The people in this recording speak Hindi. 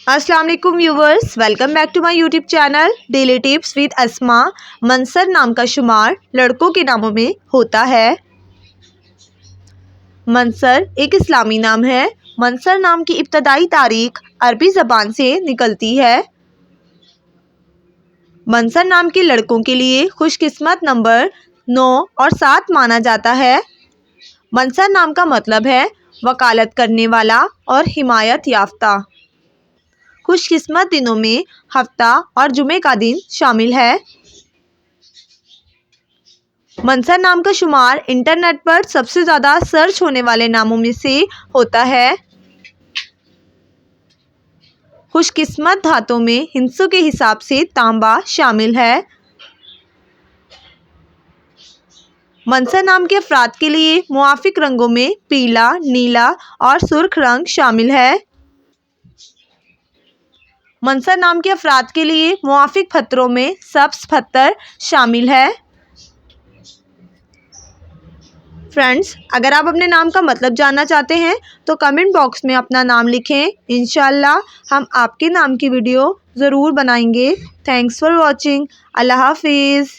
अस्सलाम वालेकुम viewers, welcome back to my YouTube channel daily tips with Asma. मंसर नाम का शुमार लड़कों के नामों में होता है। मंसर एक इस्लामी नाम है। मंसर नाम की इब्तदाई तारीख अरबी ज़बान से निकलती है। मंसर नाम के लड़कों के लिए खुशकिस्मत नंबर 9 और 7 माना जाता है। मंसर नाम का मतलब है वकालत करने वाला और हिमायत याफ्ता। खुशकिस्मत दिनों में हफ्ता और जुमे का दिन शामिल है। मंसर नाम का शुमार इंटरनेट पर सबसे ज़्यादा सर्च होने वाले नामों में से होता है। खुशकिस्मत धातों में हिंसों के हिसाब से तांबा शामिल है। मंसर नाम के अफराद के लिए मुआफिक रंगों में पीला, नीला और सुर्ख रंग शामिल है। मंसर नाम के अफराद के लिए मुआफिक पत्थरों में सब्ज़ पत्थर शामिल है। फ्रेंड्स, अगर आप अपने नाम का मतलब जानना चाहते हैं तो कमेंट बॉक्स में अपना नाम लिखें। इंशाल्लाह हम आपके नाम की वीडियो ज़रूर बनाएंगे। Thanks for watching. अल्लाह हाफिज़।